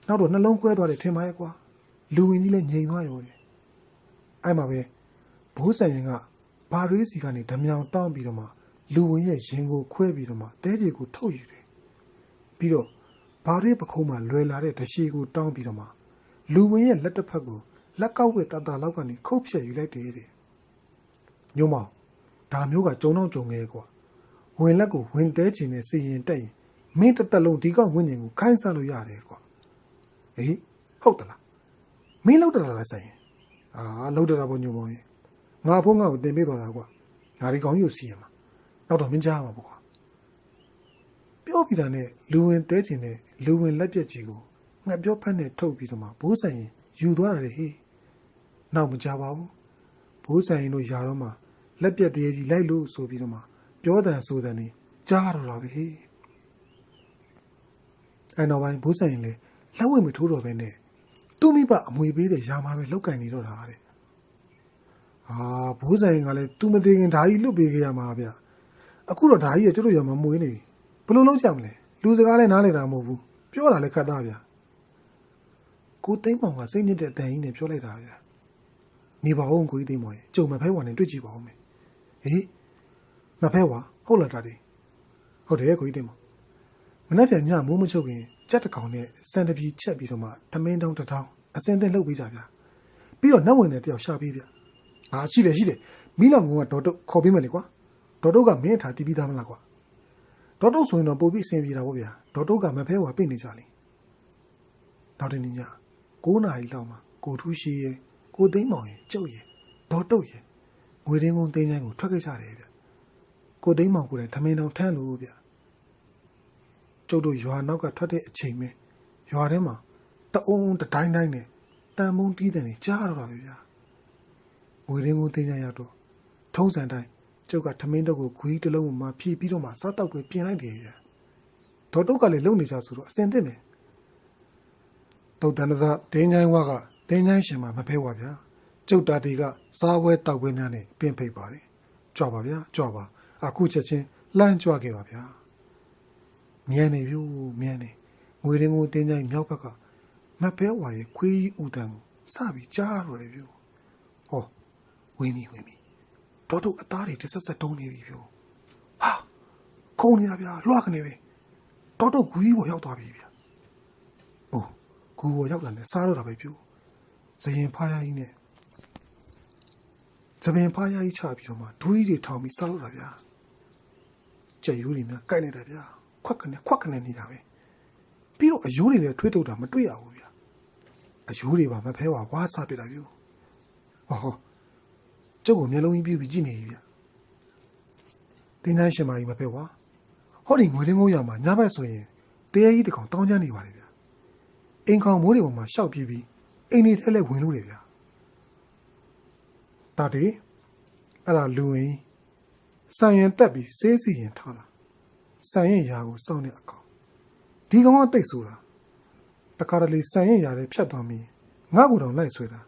နောက်တော့နှလုံးကွဲသွားတယ်ထင်ပါရဲ့ကွာလူဝင်ကြီးလည်းငြိမ်သွားရောတယ်အဲ့မှာပဲဘိုးဆိုင်ရင်ကဘာရွေးစီကနေဓမြောင်တောင်းပြီးတော့မှလူဝင်ရဲ့ရင်ကိုခွဲပြီးတော့မှတဲကြီးကိုထုတ်ယူတယ်ပြီးတော့ဘာရွေးပခုံးမှာလွယ်လာတဲ့တရှိကိုတောင်းပြီးတော့မှလူဝင်ရဲ့လက်တစ်ဖက်ကိုလက်ကောက်ဝဲတတလောက်ကနေခုတ်ဖြတ်ယူလိုက်တယ်တဲ့ညို့မောင်ဒါမျိုးကကြုံတော့ကြုံခဲ့ကွာဝင်လက်ကိုဝင်တဲချင်နဲ့စီရင်တက်ရင်မင်းတစ်သက်လုံးဒီကောင်ဝင်းကျင်ကိုခိုင်းစားလို့ရတယ်ကွာဟေးဟုတ်သလားမင်းလောက်တလားဆိုင်လောက်တတာပေါ့ညို့မောင်ရေငါဖုန်းငါ့ကိုတင်ပေးသွားတာကွာငါဒီကောင်ကြီးကိုစီရင်မှာနောက်တော့မင်းကြားမှာပေါ့ကွာပြောပြီးတာနဲ့လူဝင်တဲချင်နဲ့လူဝင်လက်ပြက်ကြီးကိုငါပြောဖက်နဲ့ထုတ်ပြီးတော့မှဘိုးဆိုင်ရင်ယူသွားတာလေဟေးနောက်မကြပါဘူးဘိုးဆိုင်ရင်တို့ယာတော့မှလက်ပြက်တည်းကြီးလိုက်လို့ဆိုပြီးတော့မှပြောတယ်ဆိုတယ်နေကြားတော့တာပဲဟေးအဲ့နောက်ပိုင်းဘိုးဆိုင်ရင်လေလက်ဝဲမထိုးတော့ပဲနဲ့သူ့မိဘအမွေပေးတဲ့ယာမှာပဲလောက်ကင်နေတော့တာတဲ့ဘိုးဆိုင်ရင်ကလည်းသူမသေးခင်ဓာကြီးလွတ်ပေးခဲ့ရမှာဗျအခုတော့ဓာကြီးကကျတို့ရမှာမွေးနေပြီဘယ်လိုလုပ်ကြမလဲလူစကားလည်းနားလည်တာမဟုတ်ဘူးပြောတာလည်းခက်သားဗျကိုသိန်းမောင်ကစိတ်ညစ်တဲ့အတန်ကြီးနဲ့ပြောလိုက်တာဗျနေပါဦးကိုကြီးသိန်းမောင်ရဲ့ကြုံမဖဲဝါနဲ့တွေ့ကြည့်ပါဦးမယ်ဟေးမဖဲဝါဟုတ်လားတာဒီဟုတ်တယ်ကိုကြီးသိန်းမောင်မနေ့ပြန်ညမိုးမချုပ်ခင်ကြက်တကောင်နဲ့စံတပြီချက်ပြီးတော့မှသမင်းတုံးတစ်ထောင်အစင်တင်လှုပ်ပေးကြဗျပြီးတော့နတ်ဝင်တဲ့တယောက်ရှာပေးဗျရှိတယ်မိလောင်ကောင်ကဒေါ်တုတ်ခေါ်ပေးမယ်လေကွာဒေါ်တုတ်ကမင်းထားတီးပြီးသားမလားကွာဒေါ်တုတ်ဆိုရင်တော့ပို့ပြီးအဆင်ပြေတာပေါ့ဗျာဒေါ်တုတ်ကမဖဲဝါပြိနေကြလေနောက်တနေ့ည9 နာရီလောက်မှာကိုထူးရှိရဲ့ကိုသိန်းမောင်ရဲ့ကျုပ်ရဲ့ဒေါ်တုတ်ရဲ့ငွေရင်းကုန်းတင်းချိုင်းကိုထွက်ခဲ့ကြတယ်ဗျကိုသိန်းမောင်ကိုလည်းထမင်းတောင်ထမ်းလို့ဗျကျုပ်တို့ရွာနောက်ကထွက်တဲ့အချိန်ပဲရွာထဲမှာတအုံတတိုင်းတိုင်းနဲ့တန်မုံတီးတယ်နေကြားတော့တာပဲဗျငွေရင်းကုန်းတင်းချိုင်းရောက်တော့ထုံးစံတိုင်းကျုပ်ကထမင်းတုတ်ကိုခွေးတစ်လုံးမှဖြီးပြီးတော့မှစားတောက်ကိုပြင်လိုက်တယ်ဗျဒေါ်တုတ်ကလည်းလုံနေကြဆိုတော့အစင်သင့်တယ်တုတ်တန်စားတင်းချိုင်းဝါကတင်းချိုင်းရှင်မှာမဖဲဝါဗျာကျုပ်တာတီကစားပွဲတောက်ပွဲများနဲ့ပြင်ဖိတ်ပါတယ်ကြွပါဗျာကြွပါအခုချက်ချင်းလှမ်းကြွခဲ့ပါဗျာမြန်နေပြီမြန်နေငွေရင်းကိုတင်းချိုင်းမြောက်ဘက်ကမဖဲဝါရဲ့ခွေးဦးတန်ကိုစပြီးကြားတော့တယ်ဗျဟောဝင်းပြီဒေါ်တို့အသားတွေတစ်ဆက်တုံးနေပြီဗျဟာခုံနေတာဗျာလွှတ်ကနေပဲဒေါ်တို့ဂူကြီးပေါ်ရောက်သွားပြီဗျဂူပေါ်ရောက်လာတယ်စားတော့တာပဲပြူဇရင်ဖားရကြီးနဲ့ဇပင်ဖားရကြီးချပြီးတော့မှဒူးကြီးတွေထောင်ပြီးစားလို့တာဗျာကြက်ရိုးတွေများကိုက်လိုက်တာဗျာခွက်ကနေနေတာပဲပြီးတော့အယိုးတွေလည်းထွေးထုတ်တာမတွေ့ရဘူးဗျာအယိုးတွေပါမဖဲဝါဝါစားပြတာပြူဟောကျုပ်ကိုမျက်လုံးကြီးပြူပြီးကြည့်နေပြီဗျတင်းသားရှင်မကြီးမဖဲဝါဟောဒီငွေရင်းကိုရမှာညဘက်ဆိုရင်တရားကြီးတကောင်တောင်းချမ်းနေပါလေဗျ အိမ်ခေါင်မိုးတွေပေါ်မှာရှောက်ပြေးပြီးအိမ်တွေထဲလဲဝင်လို့တယ်ဗျာဒါတည်းအဲ့ဒါလူဝင်စံရင်တက်ပြီးစေးစီရင်ထားတာစံရင်ရာကိုစောင့်နေအကောင်ဒီကောင်ကတိတ်ဆိုတာတခါတလေစံရင်ရာတွေဖြတ်သွားပြီးငါ့ကိုယ်တော်လိုက်ဆွဲတာ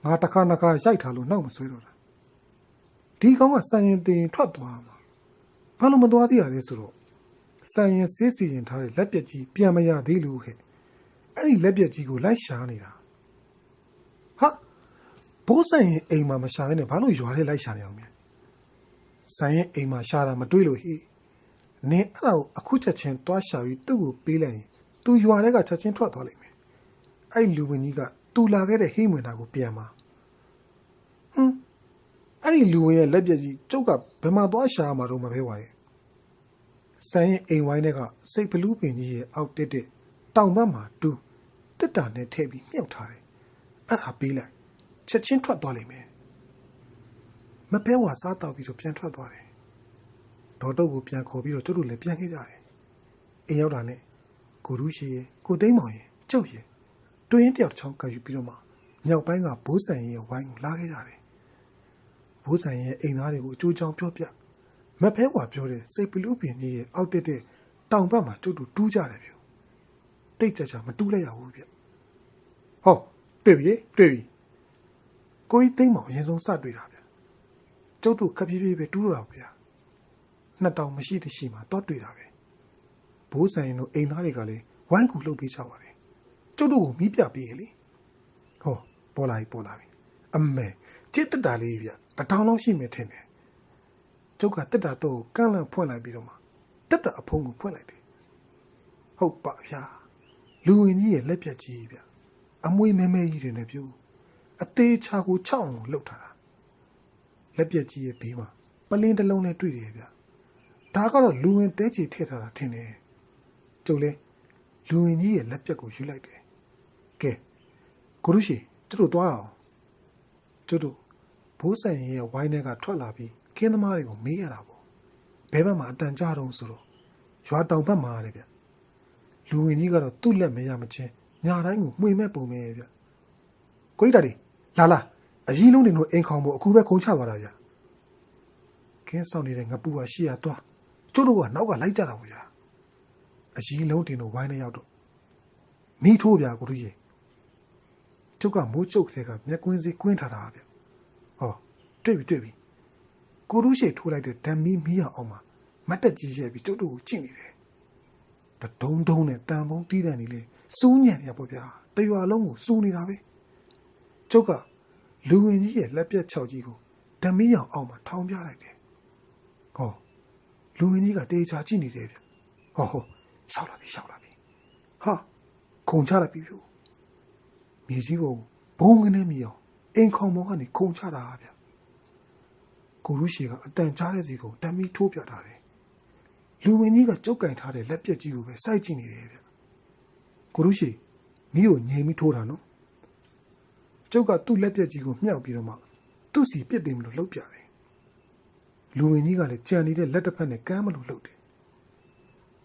ငါတစ်ခါနှစ်ခါရိုက်ထားလို့နောက်မဆွဲတော့တာဒီကောင်ကစံရင်တင်ထွက်သွားမှာဘာလို့မသွားသေးရလဲဆိုတော့စံရင်စေးစီရင်ထားတဲ့လက်ပြက်ကြီးပြန်မရသေးလို့ခဲ့အဲ့ဒီလက်ပြက်ကြီးကိုလိုက်ရှာနေတာဟာဘိုးစံရင်အိမ်မှာမရှာဘဲနဲ့ဘာလို့ရွာထဲလိုက်ရှာနေအောင်လဲစံရင်အိမ်မှာရှာတာမတွေ့လို့ဟိနင်းအဲ့ဒါကိုအခုချက်ချင်းတွားရှာပြီးသူ့ကိုပေးလိုက်ရင်သူရွာထဲကချက်ချင်းထွက်သွားလိမ့်မယ်အဲ့လူဝင်ကြီးကတူလာခဲ့တဲ့ဟိမွေနာကိုပြန်มาအဲ့ဒီလူဝင်ရဲ့လက်ပြက်ကြီးကျုပ်ကဘယ်မှာသွားရှာမှာတော့မပဲဝါရဲ့စံရင်အိမ်ဝိုင်းထဲကစိတ်ဘလူးပင်ကြီးရဲ့အောက်တက်တောင်ဘက်မှာတူတစ်တာနဲ့ထည့်ပြီးမြှောက်ထားတယ်အဲ့ဒါပေးလိုက်ချက်ချင်းထွက်သွားလိမ့်မယ်မပဲဝါစားတော့ပြီးတော့ပြန်ထွက်သွားတယ်ဒေါ်တုတ်ကိုပြန်ခေါ်ပြီးတော့ကျုပ်တို့လည်းပြန်ခဲ့ကြတယ်အိမ်ရောက်တာနဲ့ကိုရူးရှိရဲ့ကိုသိန်းမောင်ရဲ့ကျုပ်ရဲ့တွင်းတယောက်တစ်ချောင်းကယူပြီးတော့မှမြောက်ပိုင်းကဘိုးဆန်ရဲ့ဝိုင်းကိုလာခဲ့ကြတယ်ဘိုးဆန်ရဲ့အိမ်သားတွေကိုအကျိုးချောင်းပြောပြမဖဲဝါပြောတဲ့စိတ်ဘလူးပင်ကြီးရဲ့အောက်တက်တဲ့တောင်ဘက်မှာကျုပ်တို့တူးကြတယ်ဗျတိတ်ကြကြမတူးလိုက်ရဘူးဗျဟောတွေ့ပြီကိုကြီးသိန်းမောင်အရင်ဆုံးစတွေ့တာဗျကျုပ်တို့ခပ်ပြေးပြေးပဲတူးတော့တာဗျနှစ်တောင်မရှိတရှိမှတော့တွေ့တာပဲဘိုးဆန်ရင်တို့အိမ်သားတွေကလည်းဝိုင်းကူလှုပ်ပေးကြပါတယ်ကျုပ်တို့ကိုမီးပြပေးရလေဟောပေါ်လာပြီအမေจิตတတာလေးဗျတစ်ထောင်လောက်ရှိမယ်ထင်တယ်ကျုပ်ကတက်တာတော့ကန့်လန့်ဖွင့်လိုက်ပြီးတော့မှတက်တာအဖုံးကိုဖွင့်လိုက်တယ်ဟုတ်ပါဗျာလူဝင်ကြီးရဲ့လက်ပြက်ကြီးဗျအမွေမဲမဲကြီးတွေနဲ့ပြုအသေးချာကို6အောင်လှုပ်ထားတာလက်ပြက်ကြီးရဲ့ဘေးမှာပလင်းတစ်လုံးနဲ့တွေ့တယ်ဗျဒါကတော့လူဝင်တဲချီထည့်ထားတာထင်တယ်ကျုပ်လဲလူဝင်ကြီးရဲ့လက်ပြက်ကိုယူလိုက်တယ်ကဲကိုရုရှိကျတို့သွားအောင်ကျတို့ဘိုးဆန်ရဲ့ဝိုင်းထဲကထွက်လာပြီးခင်းသမားတွေကိုမေးရတာပေါ့ဘဲဘက်မှာအတန်ကြတော့ဆိုတော့ရွာတောင်ဘက်မှာလေဗျလူဝင်ကြီးကတော့သူ့လက်မရမချင်းညာတိုင်းကိုမှွေမဲ့ပုံပဲဗျကိုကြီးတာဒီလာအကြီးလုံးတွေတို့အိမ်ခေါင်ဖို့အခုပဲခုံချသွားတာဗျခင်းဆောင်နေတဲ့ငပူကရှေ့ရသွားကျတို့ကနောက်ကလိုက်ကြတာပေါ့ဗျာအကြီးလုံးတင်တို့ဝိုင်းထဲရောက်တော့မိထိုးဗျာကိုကြီးကျုပ်ကမိုးကျုပ်တဲ့ကမျက်ကွင်းစီးကွင်းထားတာဗျဟောတွေ့ပြီကိုရုရှိထိုးလိုက်တဲ့ဓာမီမီးအောင်မှာမတ်တက်ကြီးရဲ့ပြီးကျုပ်တို့ကိုကြည့်နေတယ်ဒုံနဲ့တန်ဖုံးတီးတန်နေလေစူးညံ့ရပေါ့ဗျာတရွာလုံးကိုစူးနေတာပဲကျုပ်ကလူဝင်ကြီးရဲ့လက်ပြက်6ကြီးကိုဓာမီအောင်မှာထောင်ပြလိုက်တယ်ဟောလူဝင်ကြီးကတေချာကြည့်နေတယ်ဗျဟောရှောက်လာပြီဟာခုံချလိုက်ပြီဗျမြေကြီးကိုဘုံကနေမြေအောင်အိမ်ခေါင်ပေါ်ကနေခုံချတာဗျကိုရုရှိကအတန်ကြားတဲ့စီကိုတမ်းပြီးထိုးပြထားတယ်လူဝင်ကြီးကကြုတ်ကင်ထားတဲ့လက်ပြက်ကြီးကိုပဲစိုက်ကြည့်နေတယ်ဗျကိုရုရှိမိကိုငြိမ်ပြီးထိုးတာနော်ကျုပ်ကသူ့လက်ပြက်ကြီးကိုမြှောက်ပြီးတော့မှသူ့စီပစ်ပေးမလို့လှုပ်ပြတယ်လူဝင်ကြီးကလည်းကြံနေတဲ့လက်တစ်ဖက်နဲ့ကမ်းမလို့လှုပ်တယ်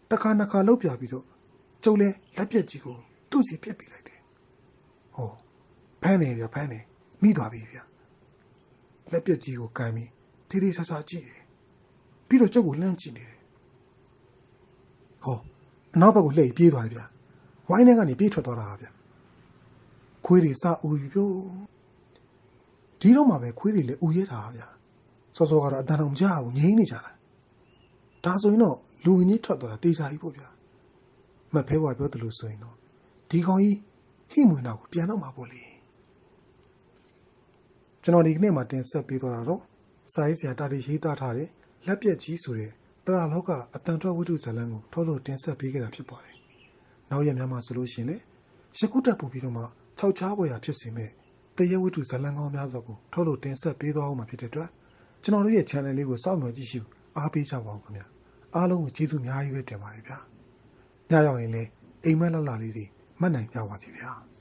တစ်ခါနှစ်ခါလှုပ်ပြပြီးတော့ကျုပ်လည်းလက်ပြက်ကြီးကိုသူ့စီပစ်ပေးလိုက်တယ်ဟောဖမ်းနေမိသွားပြီဗျလက်ပြက်ကြီးကိုကန်ပြီးတေးသေးဆာဆာကြည့်တယ်ပြီးတော့ကျုပ်ကိုလှမ်းကြည့်နေတယ်ဟောအနောက်ဘက်ကိုလှည့်ပြေးသွားတယ်ဗျဝိုင်းထဲကနေပြေးထွက်သွားတာဗျခွေးတွေစအူပြီပြောဒီတော့မှပဲခွေးတွေလည်းအူရဲတာဗျစောစောကတော့အတန်တော်မကြဘူးငြိမ်းနေကြတာဒါဆိုရင်တော့လူဝင်ကြီးထွက်သွားတာတေးစားကြီးပေါ့ဗျမဖဲဝါပြောတယ်လို့ဆိုရင်တော့ဒီကောင်ကြီးဟိမွေနာကိုပြန်တော့မှာပေါ့လေကျွန်တော်ဒီကနေ့မှတင်ဆက်ပေးသွားတာတော့စာရေးဆရာတာတီရေးသားထားတဲ့လက်ပြက်ကြီးဆိုတဲ့ပရာလောကအတန်ထွက်ဝိတုဇာလန်းကိုထုတ်လို့တင်ဆက်ပေးခဲ့တာဖြစ်ပါတယ်။နောက်ရက်များမှာဆိုလို့ရှိရင်လည်းယခုတက်ပို့ပြီးတော့မှ6ချားပွဲရာဖြစ်စေမဲ့တရဝိတုဇာလန်းကောင်းများစွာကိုထုတ်လို့တင်ဆက်ပေးသွားအောင်မှာဖြစ်တဲ့အတွက်ကျွန်တော်တို့ရဲ့ channel လေးကိုစောင့်မျှော်ကြည့်ရှုအားပေးကြပါဦးခင်ဗျာ။အားလုံးကိုကျေးဇူးအများကြီးပဲတင်ပါတယ်ဗျာ။ညရောက်ရင်လည်းအိမ်မက်လှလှလေးတွေမှတ်နိုင်ကြပါစေဗျာ။